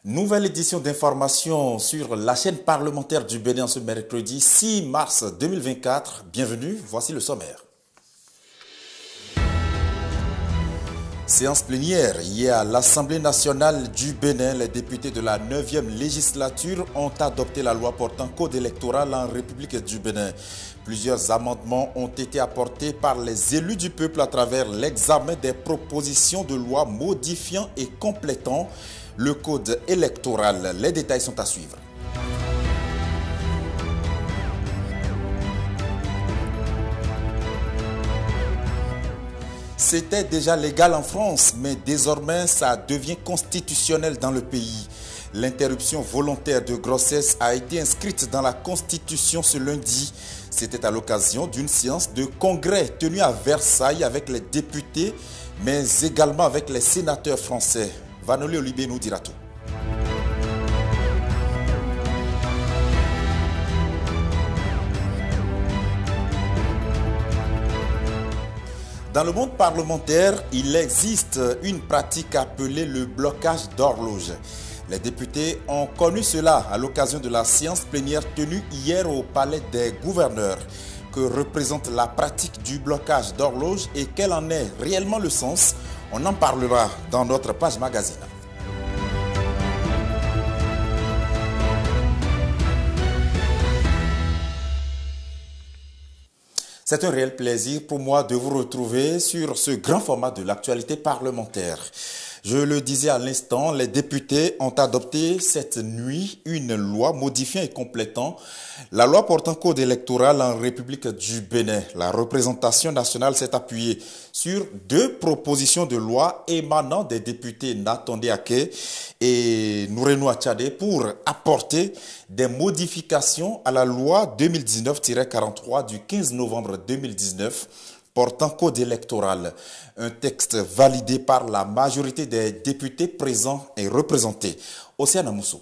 Nouvelle édition d'information sur la chaîne parlementaire du Bénin ce mercredi 6 mars 2024. Bienvenue, voici le sommaire. Séance plénière. Hier à l'Assemblée nationale du Bénin, les députés de la 9e législature ont adopté la loi portant code électoral en République du Bénin. Plusieurs amendements ont été apportés par les élus du peuple à travers l'examen des propositions de loi modifiant et complétant le code électoral. Les détails sont à suivre. C'était déjà légal en France, mais désormais ça devient constitutionnel dans le pays. L'interruption volontaire de grossesse a été inscrite dans la Constitution ce lundi. C'était à l'occasion d'une séance de congrès tenue à Versailles avec les députés, mais également avec les sénateurs français. Vanoli Olibé nous dira tout. Dans le monde parlementaire, il existe une pratique appelée le blocage d'horloge. Les députés ont connu cela à l'occasion de la séance plénière tenue hier au Palais des gouverneurs. Que représente la pratique du blocage d'horloge et quel en est réellement le sens? On en parlera dans notre page magazine. C'est un réel plaisir pour moi de vous retrouver sur ce grand format de l'actualité parlementaire. Je le disais à l'instant, les députés ont adopté cette nuit une loi modifiant et complétant la loi portant code électoral en République du Bénin. La représentation nationale s'est appuyée sur deux propositions de loi émanant des députés Nathan Deaké et Nourenou Achadé pour apporter des modifications à la loi 2019-43 du 15 novembre 2019 portant code électoral, un texte validé par la majorité des députés présents et représentés. Océane Mousso.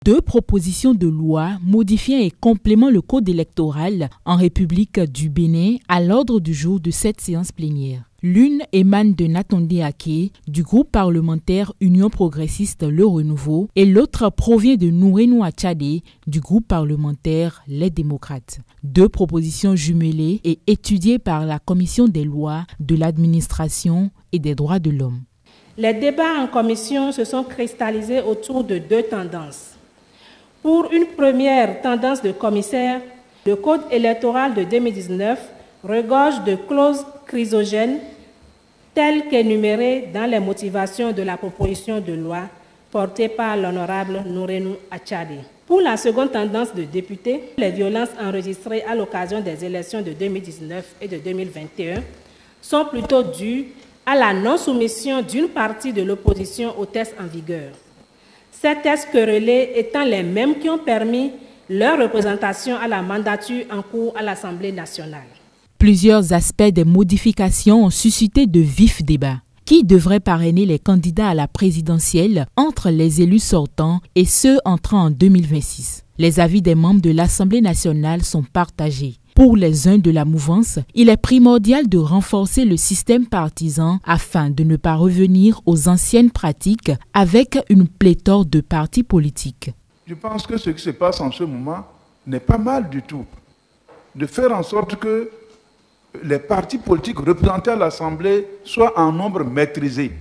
Deux propositions de loi modifiant et complément le code électoral en République du Bénin à l'ordre du jour de cette séance plénière. L'une émane de Nathan Deaké du groupe parlementaire Union progressiste Le Renouveau et l'autre provient de Nourenou Achadé du groupe parlementaire Les Démocrates. Deux propositions jumelées et étudiées par la Commission des lois, de l'administration et des droits de l'homme. Les débats en commission se sont cristallisés autour de deux tendances. Pour une première tendance de commissaire, le code électoral de 2019 regorge de clauses chrysogènes telles qu'énumérées dans les motivations de la proposition de loi portée par l'honorable Nourenou Achadé. Pour la seconde tendance de députés, les violences enregistrées à l'occasion des élections de 2019 et de 2021 sont plutôt dues à la non-soumission d'une partie de l'opposition aux textes en vigueur. Ces textes querellés étant les mêmes qui ont permis leur représentation à la mandature en cours à l'Assemblée nationale. Plusieurs aspects des modifications ont suscité de vifs débats. Qui devrait parrainer les candidats à la présidentielle entre les élus sortants et ceux entrant en 2026? Les avis des membres de l'Assemblée nationale sont partagés. Pour les uns de la mouvance, il est primordial de renforcer le système partisan afin de ne pas revenir aux anciennes pratiques avec une pléthore de partis politiques. Je pense que ce qui se passe en ce moment n'est pas mal du tout. De faire en sorte que les partis politiques représentés à l'Assemblée soient en nombre maîtrisé.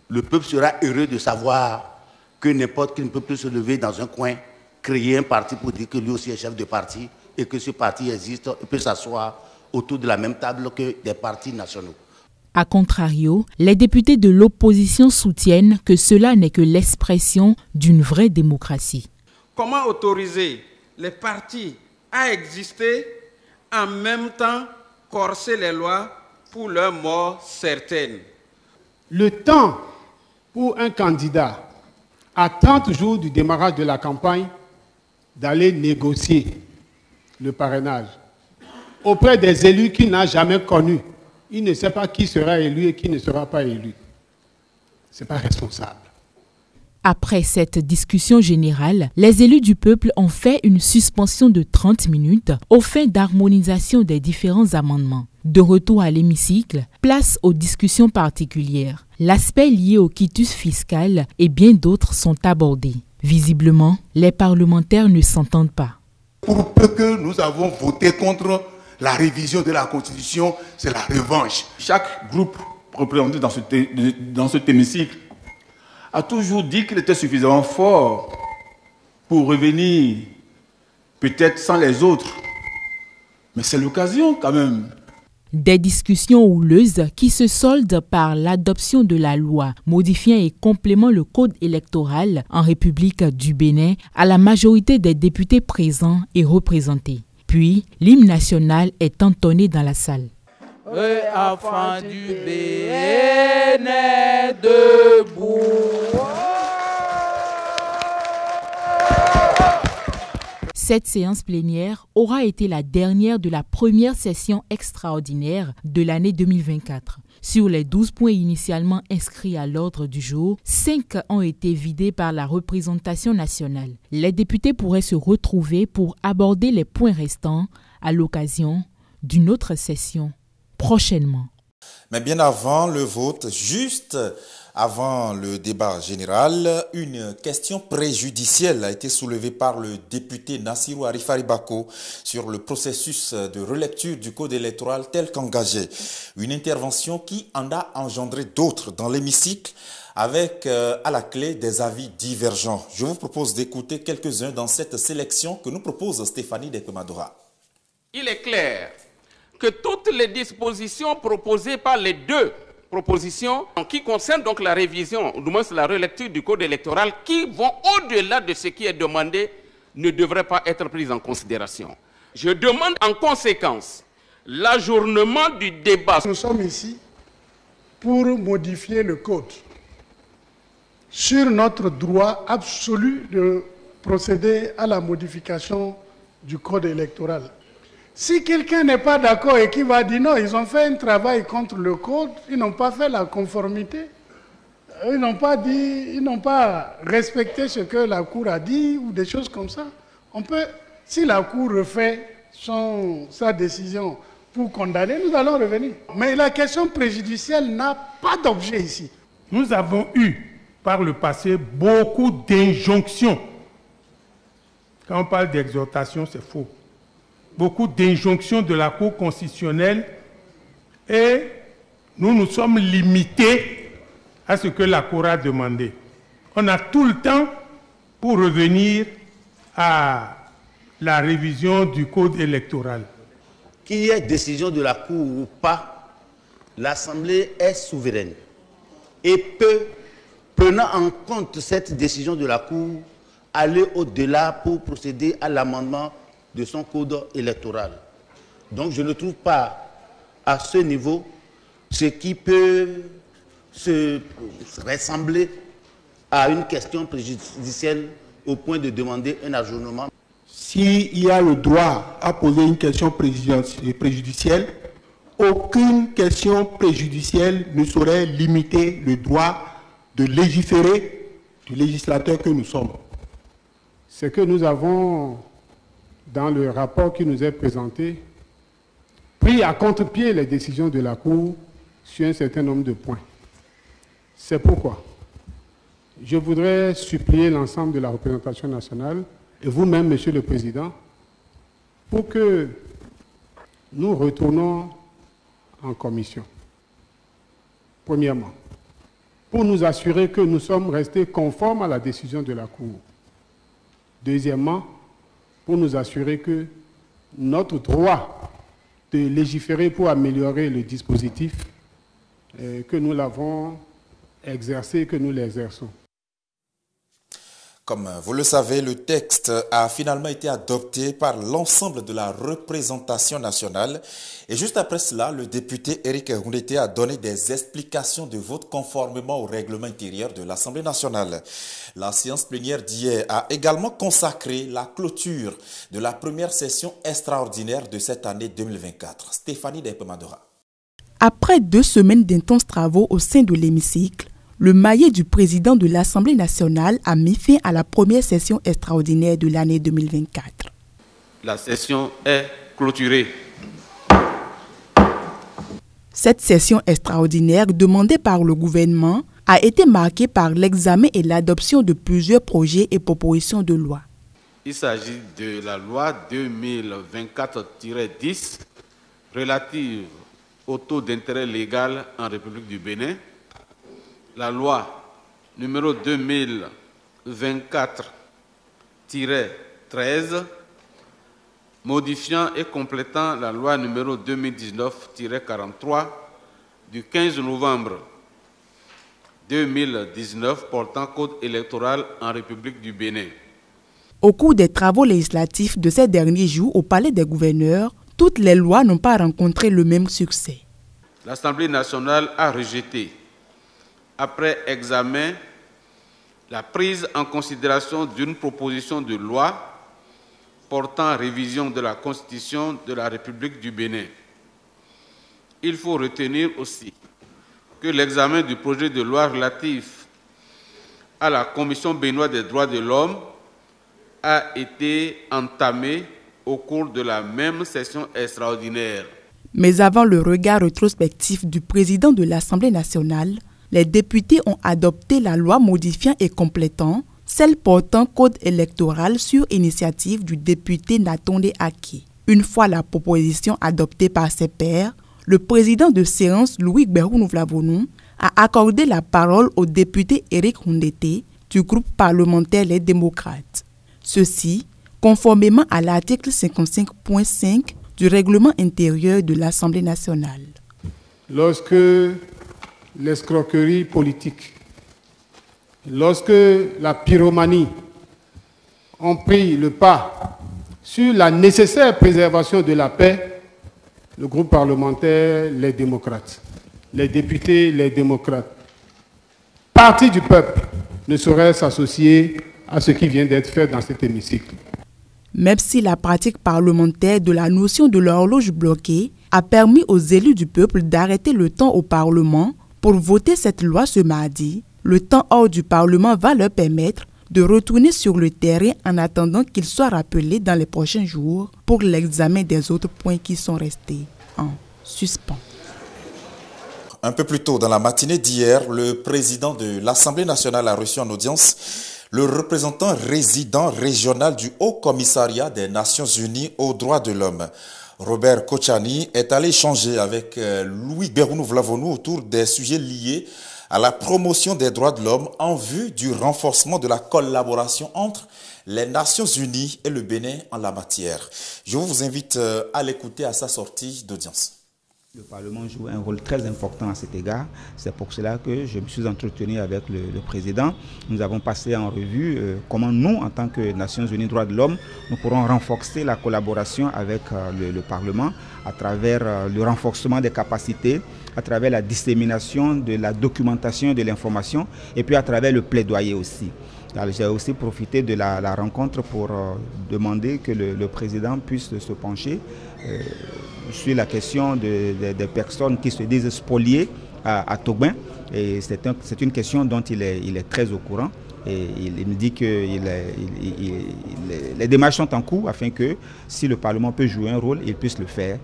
Le peuple sera heureux de savoir que n'importe qui ne peut plus se lever dans un coin, créer un parti pour dire que lui aussi est chef de parti et que ce parti existe et peut s'asseoir autour de la même table que des partis nationaux. A contrario, les députés de l'opposition soutiennent que cela n'est que l'expression d'une vraie démocratie. Comment autoriser les partis à exister en même temps corser les lois pour leur mort certaine? Le temps pour un candidat à 30 jours du démarrage de la campagne d'aller négocier le parrainage auprès des élus qu'il n'a jamais connus. Il ne sait pas qui sera élu et qui ne sera pas élu. Ce n'est pas responsable. Après cette discussion générale, les élus du peuple ont fait une suspension de 30 minutes aux fins d'harmonisation des différents amendements. De retour à l'hémicycle, place aux discussions particulières. L'aspect lié au quitus fiscal et bien d'autres sont abordés. Visiblement, les parlementaires ne s'entendent pas. Pour peu que nous avons voté contre la révision de la Constitution, c'est la revanche. Chaque groupe représenté dans cet hémicycle a toujours dit qu'il était suffisamment fort pour revenir, peut-être sans les autres. Mais c'est l'occasion quand même. Des discussions houleuses qui se soldent par l'adoption de la loi modifiant et complément le code électoral en République du Bénin à la majorité des députés présents et représentés. Puis, l'hymne national est entonné dans la salle. Enfants du Bénin debout. Cette séance plénière aura été la dernière de la première session extraordinaire de l'année 2024. Sur les 12 points initialement inscrits à l'ordre du jour, 5 ont été vidés par la représentation nationale. Les députés pourraient se retrouver pour aborder les points restants à l'occasion d'une autre session prochainement. Mais bien avant le vote, juste avant le débat général, une question préjudicielle a été soulevée par le député Nassirou Arifari Bako sur le processus de relecture du code électoral tel qu'engagé. Une intervention qui en a engendré d'autres dans l'hémicycle avec à la clé des avis divergents. Je vous propose d'écouter quelques-uns dans cette sélection que nous propose Stéphanie Dekwemadora. Il est clair que toutes les dispositions proposées par les deux propositions qui concernent donc la révision, ou du moins la relecture du code électoral, qui vont au-delà de ce qui est demandé, ne devraient pas être prises en considération. Je demande en conséquence l'ajournement du débat. Nous sommes ici pour modifier le code sur notre droit absolu de procéder à la modification du code électoral. Si quelqu'un n'est pas d'accord et qui va dire non, ils ont fait un travail contre le code, ils n'ont pas fait la conformité, ils n'ont pas dit, ils n'ont pas respecté ce que la Cour a dit ou des choses comme ça. On peut, si la Cour refait sa décision pour condamner, nous allons revenir. Mais la question préjudicielle n'a pas d'objet ici. Nous avons eu par le passé beaucoup d'injonctions. Quand on parle d'exhortation, c'est faux. Beaucoup d'injonctions de la Cour constitutionnelle et nous nous sommes limités à ce que la Cour a demandé. On a tout le temps pour revenir à la révision du code électoral. Qu'il y ait décision de la Cour ou pas, l'Assemblée est souveraine et peut, prenant en compte cette décision de la Cour, aller au-delà pour procéder à l'amendement de son code électoral. Donc je ne trouve pas à ce niveau ce qui peut se ressembler à une question préjudicielle au point de demander un ajournement. S'il y a le droit à poser une question préjudicielle, aucune question préjudicielle ne saurait limiter le droit de légiférer du législateur que nous sommes. Ce que nous avons dans le rapport qui nous est présenté, pris à contre-pied les décisions de la Cour sur un certain nombre de points. C'est pourquoi je voudrais supplier l'ensemble de la représentation nationale et vous-même, Monsieur le Président, pour que nous retournons en commission. Premièrement, pour nous assurer que nous sommes restés conformes à la décision de la Cour. Deuxièmement, pour nous assurer que notre droit de légiférer pour améliorer le dispositif, que nous l'avons exercé, que nous l'exerçons. Comme vous le savez, le texte a finalement été adopté par l'ensemble de la représentation nationale. Et juste après cela, le député Éric Ngoundété a donné des explications de vote conformément au règlement intérieur de l'Assemblée nationale. La séance plénière d'hier a également consacré la clôture de la première session extraordinaire de cette année 2024. Stéphanie Dekwemadora. Après 2 semaines d'intenses travaux au sein de l'hémicycle, le maillet du président de l'Assemblée nationale a mis fin à la première session extraordinaire de l'année 2024. La session est clôturée. Cette session extraordinaire demandée par le gouvernement a été marquée par l'examen et l'adoption de plusieurs projets et propositions de loi. Il s'agit de la loi 2024-10 relative au taux d'intérêt légal en République du Bénin, la loi numéro 2024-13 modifiant et complétant la loi numéro 2019-43 du 15 novembre 2019 portant code électoral en République du Bénin. Au cours des travaux législatifs de ces derniers jours au Palais des gouverneurs, toutes les lois n'ont pas rencontré le même succès. L'Assemblée nationale a rejeté, après examen, la prise en considération d'une proposition de loi portant révision de la Constitution de la République du Bénin. Il faut retenir aussi que l'examen du projet de loi relatif à la Commission béninoise des droits de l'homme a été entamé au cours de la même session extraordinaire. Mais avant le regard rétrospectif du président de l'Assemblée nationale, les députés ont adopté la loi modifiant et complétant celle portant code électoral sur initiative du député Natonde Aké. Une fois la proposition adoptée par ses pairs, le président de séance, Louis Bérounou-Vlavonou, a accordé la parole au député Éric Hundete du groupe parlementaire Les Démocrates. Ceci, conformément à l'article 55.5 du règlement intérieur de l'Assemblée nationale. Lorsque l'escroquerie politique, lorsque la pyromanie ont pris le pas sur la nécessaire préservation de la paix, le groupe parlementaire Les Démocrates, les députés Les Démocrates, parti du peuple, ne saurait s'associer à ce qui vient d'être fait dans cet hémicycle. Même si la pratique parlementaire de la notion de l'horloge bloquée a permis aux élus du peuple d'arrêter le temps au Parlement pour voter cette loi ce mardi, le temps hors du Parlement va leur permettre de retourner sur le terrain en attendant qu'il soit rappelé dans les prochains jours pour l'examen des autres points qui sont restés en suspens. Un peu plus tôt dans la matinée d'hier, le président de l'Assemblée nationale a reçu en audience le représentant résident régional du Haut Commissariat des Nations Unies aux droits de l'homme. Robert Kochani est allé échanger avec Louis Bérounou-Vlavonou autour des sujets liés à la promotion des droits de l'homme en vue du renforcement de la collaboration entre les Nations Unies et le Bénin en la matière. Je vous invite à l'écouter à sa sortie d'audience. Le Parlement joue un rôle très important à cet égard. C'est pour cela que je me suis entretenu avec le président. Nous avons passé en revue comment nous, en tant que Nations Unies droits de l'homme, nous pourrons renforcer la collaboration avec le Parlement à travers le renforcement des capacités, à travers la dissémination de la documentation et de l'information, et puis à travers le plaidoyer aussi. J'ai aussi profité de la rencontre pour demander que le président puisse se pencher sur la question des personnes qui se disent spoliées à Tobin. Et c'est une question dont il est très au courant. Et il me dit que les démarches sont en cours afin que si le Parlement peut jouer un rôle, il puisse le faire.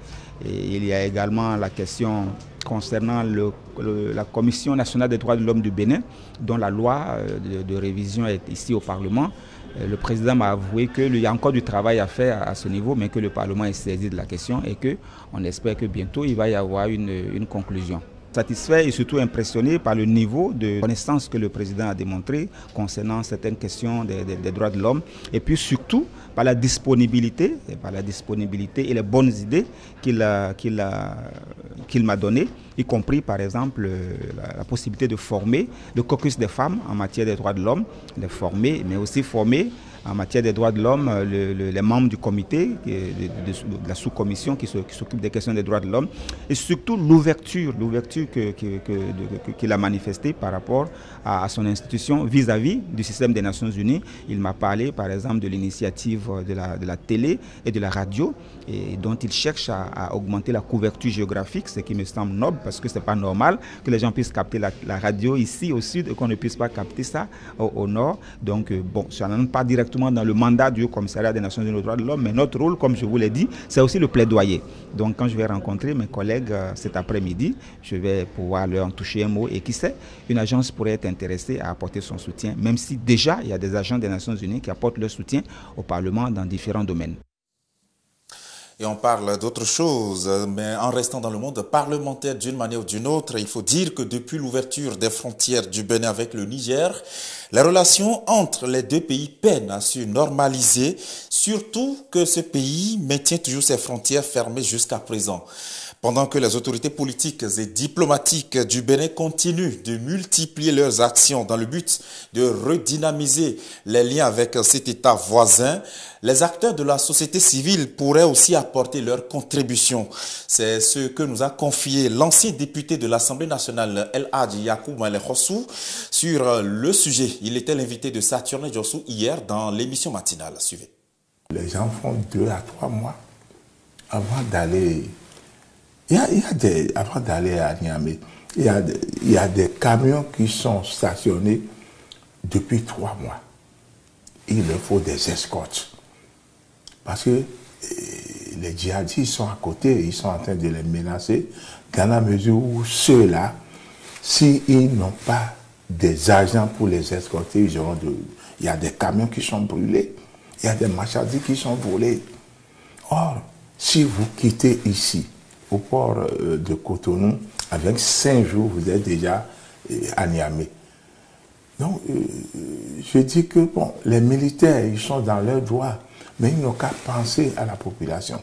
Et il y a également la question concernant la Commission nationale des droits de l'homme du Bénin, dont la loi de révision est ici au Parlement. Le président m'a avoué qu'il y a encore du travail à faire à ce niveau, mais que le Parlement est saisi de la question et qu'on espère que bientôt il va y avoir une conclusion. Satisfait et surtout impressionné par le niveau de connaissance que le président a démontré concernant certaines questions des droits de l'homme, et puis surtout par la disponibilité et les bonnes idées qu'il m'a données, y compris par exemple la possibilité de former le caucus des femmes en matière des droits de l'homme, les former, mais aussi former en matière des droits de l'homme les membres du comité, de la sous-commission qui s'occupe des questions des droits de l'homme, et surtout l'ouverture qu'il a manifestée par rapport à son institution vis-à-vis du système des Nations Unies. Il m'a parlé par exemple de l'initiative de la télé et de la radio, et dont il cherche à augmenter la couverture géographique, ce qui me semble noble parce que ce n'est pas normal que les gens puissent capter la radio ici au sud et qu'on ne puisse pas capter ça au nord. Donc, bon, ça n'entre pas directement dans le mandat du Haut Commissariat des Nations Unies aux droits de l'homme, mais notre rôle, comme je vous l'ai dit, c'est aussi le plaidoyer. Donc, quand je vais rencontrer mes collègues cet après-midi, je vais pouvoir leur en toucher un mot et qui sait, une agence pourrait être intéressée à apporter son soutien, même si déjà il y a des agents des Nations Unies qui apportent leur soutien au Parlement dans différents domaines. Et on parle d'autre chose, mais en restant dans le monde parlementaire d'une manière ou d'une autre, il faut dire que depuis l'ouverture des frontières du Bénin avec le Niger, les relations entre les deux pays peinent à se normaliser, surtout que ce pays maintient toujours ses frontières fermées jusqu'à présent. Pendant que les autorités politiques et diplomatiques du Bénin continuent de multiplier leurs actions dans le but de redynamiser les liens avec cet État voisin, les acteurs de la société civile pourraient aussi apporter leur contribution. C'est ce que nous a confié l'ancien député de l'Assemblée nationale, El Hadji Yakou Malé Khossou, sur le sujet. Il était l'invité de Saturne Djossou hier dans l'émission matinale. Suivez. Les gens font 2 à 3 mois avant d'aller... avant d'aller à Niamey, il y a des camions qui sont stationnés depuis 3 mois. Il leur faut des escortes. Parce que les djihadistes sont à côté, ils sont en train de les menacer, dans la mesure où ceux-là, s'ils n'ont pas des agents pour les escorter, il y a des camions qui sont brûlés, il y a des marchandises qui sont volées. Or, si vous quittez ici, au port de Cotonou, avec 5 jours, vous êtes déjà à Niamey. Donc, je dis que bon, les militaires, ils sont dans leurs droits, mais ils n'ont qu'à penser à la population.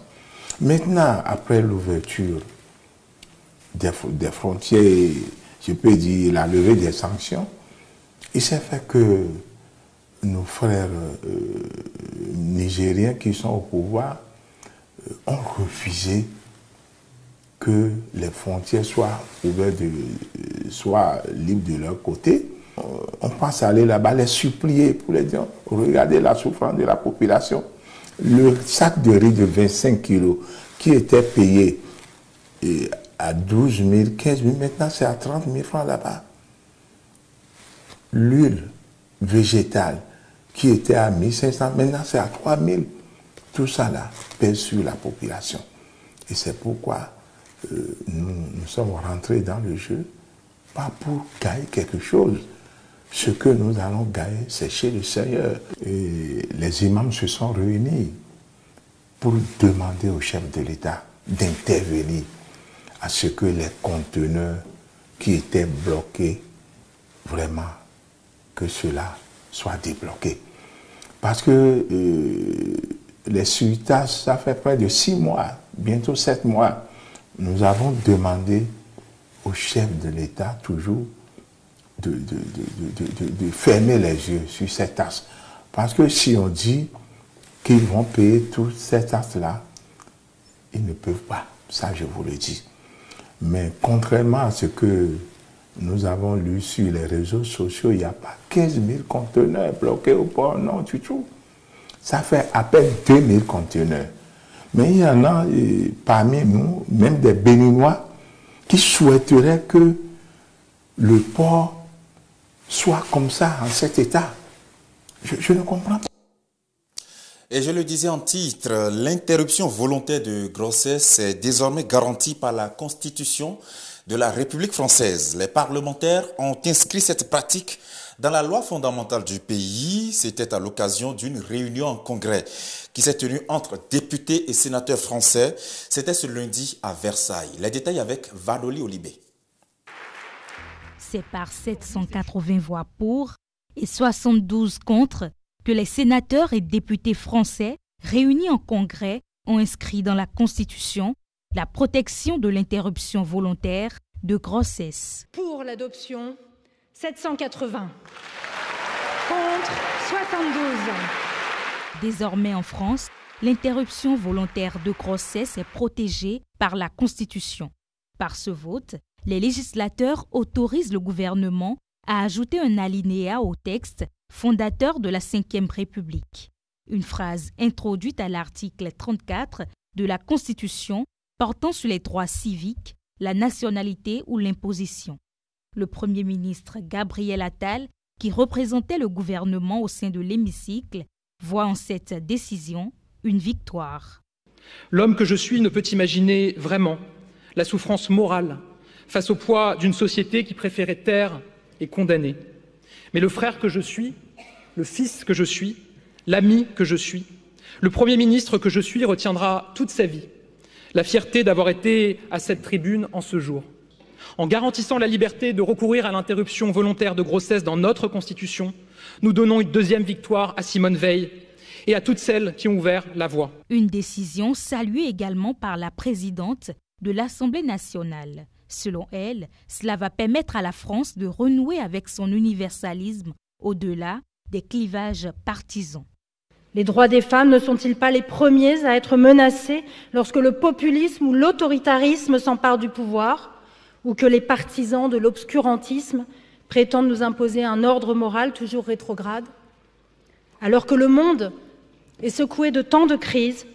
Maintenant, après l'ouverture des frontières, je peux dire la levée des sanctions, il s'est fait que nos frères nigériens qui sont au pouvoir ont refusé que les frontières soient ouvertes, soient libres de leur côté. On pense aller là-bas, les supplier pour les dire, regardez la souffrance de la population. Le sac de riz de 25 kilos qui était payé à 12 000, 15 000, maintenant c'est à 30 000 francs là-bas. L'huile végétale qui était à 1500, maintenant c'est à 3 000. Tout ça là pèse sur la population. Et c'est pourquoi nous sommes rentrés dans le jeu, pas pour gagner quelque chose. Ce que nous allons gagner, c'est chez le Seigneur. Et les imams se sont réunis pour demander au chef de l'État d'intervenir à ce que les conteneurs qui étaient bloqués, vraiment, que cela soit débloqué. Parce que les suitages, ça fait près de 6 mois, bientôt 7 mois. Nous avons demandé au chef de l'État toujours de fermer les yeux sur ces taxes. Parce que si on dit qu'ils vont payer toutes ces taxes-là, ils ne peuvent pas. Ça, je vous le dis. Mais contrairement à ce que nous avons lu sur les réseaux sociaux, il n'y a pas 15 000 conteneurs bloqués au port, non du tout. Ça fait à peine 2 000 conteneurs. Mais il y en a parmi nous, même des Béninois, qui souhaiteraient que le port soit comme ça, en cet état. Je ne comprends pas. Et je le disais en titre, l'interruption volontaire de grossesse est désormais garantie par la Constitution de la République française. Les parlementaires ont inscrit cette pratique dans la loi fondamentale du pays. C'était à l'occasion d'une réunion en congrès qui s'est tenue entre députés et sénateurs français. C'était ce lundi à Versailles. Les détails avec Vanoli Olibé. C'est par 780 voix pour et 72 contre que les sénateurs et députés français réunis en congrès ont inscrit dans la Constitution la protection de l'interruption volontaire de grossesse. Pour l'adoption, 780. Contre, 72. Désormais en France, l'interruption volontaire de grossesse est protégée par la Constitution. Par ce vote, les législateurs autorisent le gouvernement à ajouter un alinéa au texte fondateur de la Ve République. Une phrase introduite à l'article 34 de la Constitution portant sur les droits civiques, la nationalité ou l'imposition. Le Premier ministre Gabriel Attal, qui représentait le gouvernement au sein de l'hémicycle, voit en cette décision une victoire. L'homme que je suis ne peut imaginer vraiment la souffrance morale face au poids d'une société qui préférait taire et condamner. Mais le frère que je suis, le fils que je suis, l'ami que je suis, le Premier ministre que je suis retiendra toute sa vie la fierté d'avoir été à cette tribune en ce jour. En garantissant la liberté de recourir à l'interruption volontaire de grossesse dans notre Constitution, nous donnons une deuxième victoire à Simone Veil et à toutes celles qui ont ouvert la voie. Une décision saluée également par la présidente de l'Assemblée nationale. Selon elle, cela va permettre à la France de renouer avec son universalisme au-delà des clivages partisans. Les droits des femmes ne sont-ils pas les premiers à être menacés lorsque le populisme ou l'autoritarisme s'emparent du pouvoir ou que les partisans de l'obscurantisme prétendent nous imposer un ordre moral toujours rétrograde? Alors que le monde est secoué de tant de crises,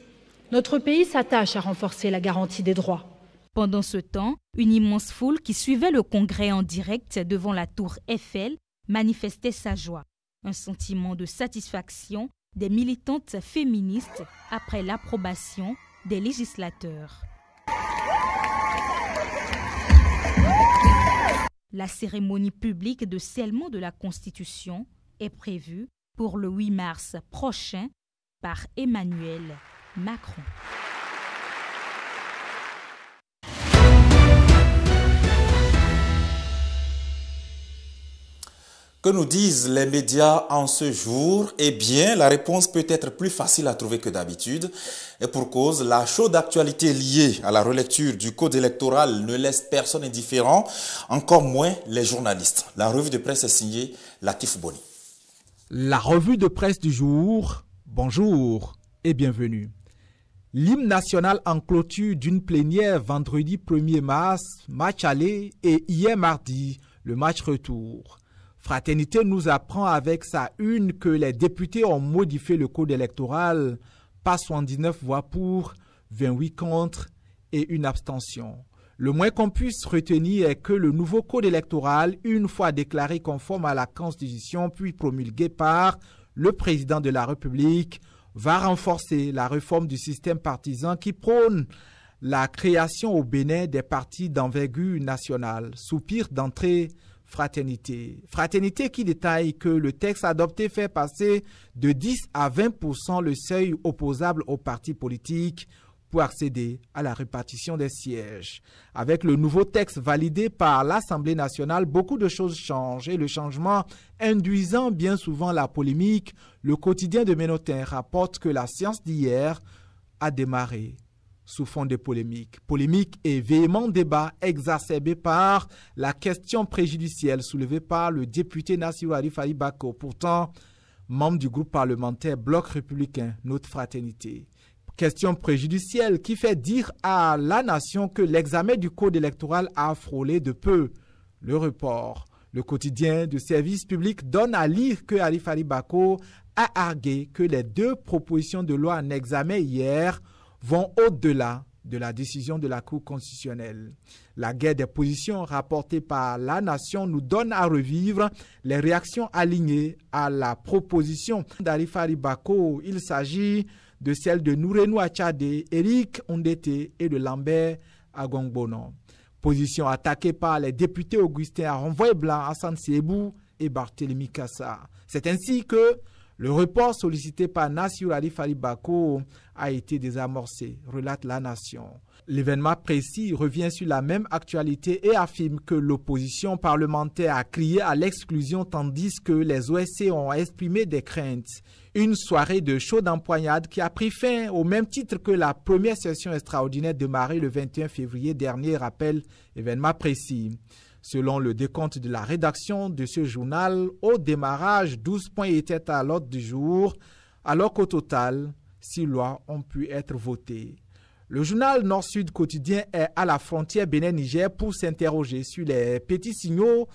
notre pays s'attache à renforcer la garantie des droits. Pendant ce temps, une immense foule qui suivait le congrès en direct devant la tour Eiffel manifestait sa joie. Un sentiment de satisfaction des militantes féministes après l'approbation des législateurs. La cérémonie publique de scellement de la Constitution est prévue pour le 8 mars prochain par Emmanuel Macron. Que nous disent les médias en ce jour? Eh bien, la réponse peut être plus facile à trouver que d'habitude. Et pour cause, la chaude actualité liée à la relecture du code électoral ne laisse personne indifférent, encore moins les journalistes. La revue de presse est signée Latif Boni. La revue de presse du jour, bonjour et bienvenue. L'hymne national en clôture d'une plénière vendredi 1er mars, match aller, et hier mardi, le match retour. Fraternité nous apprend avec sa une que les députés ont modifié le code électoral par 79 voix pour, 28 contre et une abstention. Le moins qu'on puisse retenir est que le nouveau code électoral, une fois déclaré conforme à la Constitution puis promulgué par le président de la République, va renforcer la réforme du système partisan qui prône la création au Bénin des partis d'envergure nationale. Soupir d'entrée Fraternité. Fraternité qui détaille que le texte adopté fait passer de 10 à 20% le seuil opposable aux partis politiques pour accéder à la répartition des sièges. Avec le nouveau texte validé par l'Assemblée nationale, beaucoup de choses changent et le changement induisant bien souvent la polémique, le quotidien de Ménotin rapporte que la séance d'hier a démarré sous fond de polémique. Polémique et véhément débat exacerbé par la question préjudicielle soulevée par le député Nassirou Arif Ali Bako, pourtant membre du groupe parlementaire Bloc républicain, notre fraternité. Question préjudicielle qui fait dire à la nation que l'examen du code électoral a frôlé de peu le report. Le quotidien de service public donne à lire que Arif Ali Bako a argué que les deux propositions de loi en examen hier vont au-delà de la décision de la Cour constitutionnelle. La guerre des positions rapportée par la nation nous donne à revivre les réactions alignées à la proposition d'Arif Ali Bako. Il s'agit de celle de Nourenou Achade, Eric Ondete et de Lambert Agongbono. Position attaquée par les députés Augustin Aronvoy-Blanc, Hassan Sebou et Barthélémy Kassa. C'est ainsi que le report sollicité par Nassirou Arif Ali Bako a été désamorcé, relate la nation. L'événement précis revient sur la même actualité et affirme que l'opposition parlementaire a crié à l'exclusion tandis que les OSC ont exprimé des craintes. Une soirée de chaude empoignade qui a pris fin au même titre que la première session extraordinaire démarrée le 21 février dernier, rappelle événement précis. Selon le décompte de la rédaction de ce journal, au démarrage, 12 points étaient à l'ordre du jour, alors qu'au total, 6 lois ont pu être votées. Le journal Nord-Sud quotidien est à la frontière Bénin-Niger pour s'interroger sur les petits signaux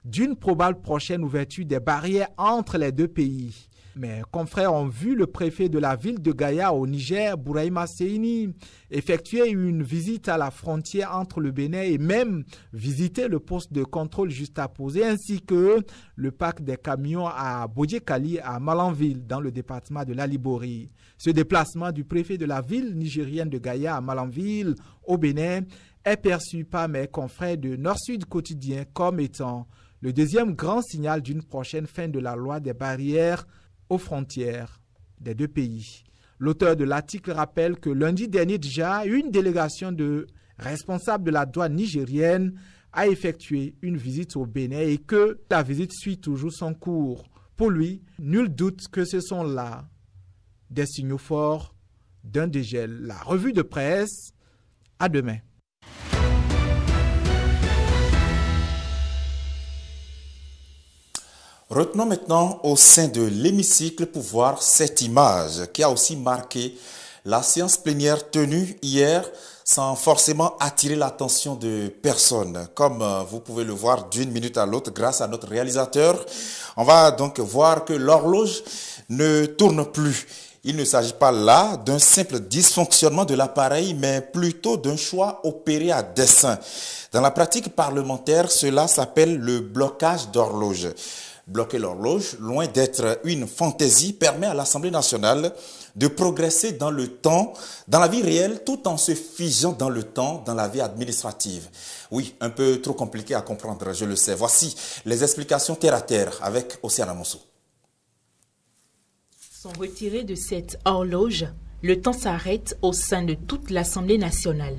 d'une probable prochaine ouverture des barrières entre les deux pays. Mes confrères ont vu le préfet de la ville de Gaïa au Niger, Bouraïma Seini, effectuer une visite à la frontière entre le Bénin et même visiter le poste de contrôle juste à poser, ainsi que le parc des camions à Bodjekali à Malanville dans le département de la Libori. Ce déplacement du préfet de la ville nigérienne de Gaïa à Malanville au Bénin est perçu par mes confrères de Nord-Sud Quotidien comme étant le deuxième grand signal d'une prochaine fin de la loi des barrières aux frontières des deux pays. L'auteur de l'article rappelle que lundi dernier déjà, une délégation de responsables de la douane nigérienne a effectué une visite au Bénin et que la visite suit toujours son cours. Pour lui, nul doute que ce sont là des signaux forts d'un dégel. La revue de presse, à demain. Retenons maintenant au sein de l'hémicycle pour voir cette image qui a aussi marqué la séance plénière tenue hier sans forcément attirer l'attention de personne. Comme vous pouvez le voir d'une minute à l'autre grâce à notre réalisateur, on va donc voir que l'horloge ne tourne plus. Il ne s'agit pas là d'un simple dysfonctionnement de l'appareil, mais plutôt d'un choix opéré à dessein. Dans la pratique parlementaire, cela s'appelle le blocage d'horloge. Bloquer l'horloge, loin d'être une fantaisie, permet à l'Assemblée nationale de progresser dans le temps, dans la vie réelle, tout en se figeant dans le temps, dans la vie administrative. Oui, un peu trop compliqué à comprendre, je le sais. Voici les explications terre à terre avec Océane Amosso. Sans retirer de cette horloge, le temps s'arrête au sein de toute l'Assemblée nationale.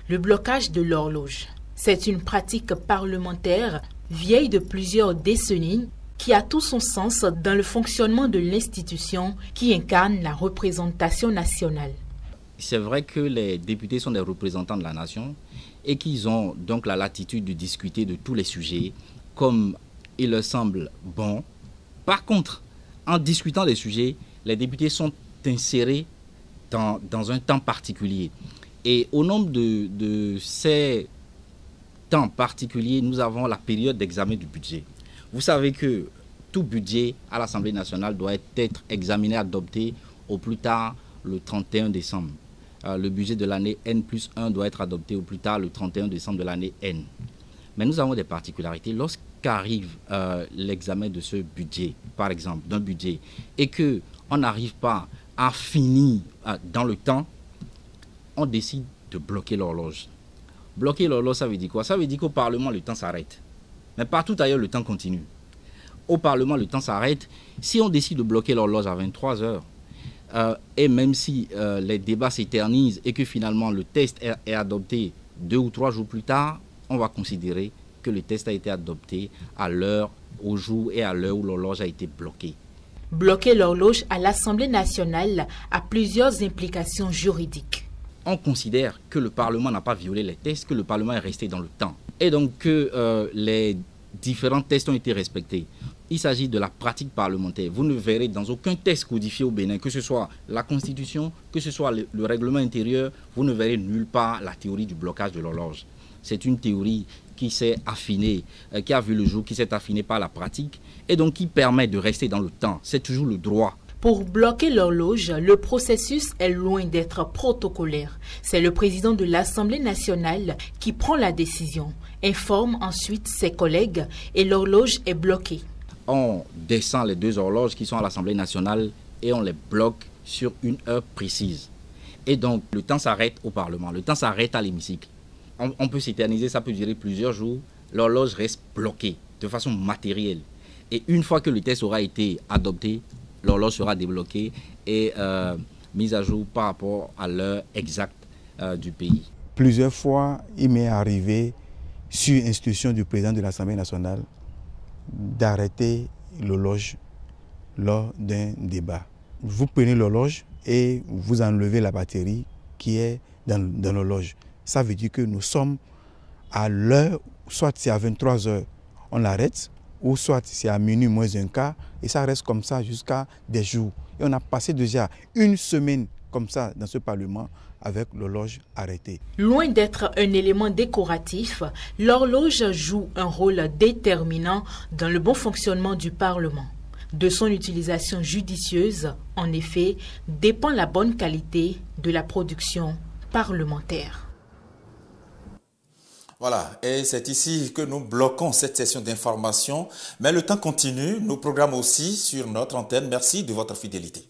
Le blocage de l'horloge, c'est une pratique parlementaire vieille de plusieurs décennies qui a tout son sens dans le fonctionnement de l'institution qui incarne la représentation nationale. C'est vrai que les députés sont des représentants de la nation et qu'ils ont donc la latitude de discuter de tous les sujets comme il leur semble bon. Par contre, en discutant des sujets, les députés sont insérés dans un temps particulier. Et au nombre de ces temps particuliers, nous avons la période d'examen du budget. Vous savez que tout budget à l'Assemblée nationale doit être examiné, adopté au plus tard le 31 décembre. Le budget de l'année N+1 doit être adopté au plus tard le 31 décembre de l'année N. Mais nous avons des particularités. Lorsqu'arrive l'examen de ce budget, par exemple, d'un budget, et qu'on n'arrive pas à finir dans le temps, on décide de bloquer l'horloge. Bloquer l'horloge, ça veut dire quoi? Ça veut dire qu'au Parlement, le temps s'arrête. Mais partout ailleurs, le temps continue. Au Parlement, le temps s'arrête. Si on décide de bloquer l'horloge à 23 heures, et même si les débats s'éternisent et que finalement le texte est adopté 2 ou 3 jours plus tard, on va considérer que le texte a été adopté à l'heure, au jour et à l'heure où l'horloge a été bloquée. Bloquer l'horloge à l'Assemblée nationale a plusieurs implications juridiques. On considère que le Parlement n'a pas violé les textes, que le Parlement est resté dans le temps. Et donc que les différents textes ont été respectés. Il s'agit de la pratique parlementaire. Vous ne verrez dans aucun texte codifié au Bénin, que ce soit la Constitution, que ce soit le règlement intérieur, vous ne verrez nulle part la théorie du blocage de l'horloge. C'est une théorie qui s'est affinée, qui a vu le jour, qui s'est affinée par la pratique et donc qui permet de rester dans le temps. C'est toujours le droit. Pour bloquer l'horloge, le processus est loin d'être protocolaire. C'est le président de l'Assemblée nationale qui prend la décision, informe ensuite ses collègues et l'horloge est bloquée. On descend les 2 horloges qui sont à l'Assemblée nationale et on les bloque sur une heure précise. Et donc le temps s'arrête au Parlement, le temps s'arrête à l'hémicycle. On peut s'éterniser, ça peut durer plusieurs jours. L'horloge reste bloquée de façon matérielle. Et une fois que le texte aura été adopté, l'horloge sera débloquée et mise à jour par rapport à l'heure exacte du pays. Plusieurs fois, il m'est arrivé, sur instruction du président de l'Assemblée nationale, d'arrêter l'horloge lors d'un débat. Vous prenez l'horloge et vous enlevez la batterie qui est dans l'horloge. Ça veut dire que nous sommes à l'heure, soit c'est à 23 h, on l'arrête, ou soit c'est à minuit moins un quart, et ça reste comme ça jusqu'à des jours. Et on a passé déjà une semaine comme ça dans ce Parlement avec l'horloge arrêtée. Loin d'être un élément décoratif, l'horloge joue un rôle déterminant dans le bon fonctionnement du Parlement. De son utilisation judicieuse, en effet, dépend la bonne qualité de la production parlementaire. Voilà, et c'est ici que nous bloquons cette session d'information. Mais le temps continue, nous programmons aussi sur notre antenne. Merci de votre fidélité.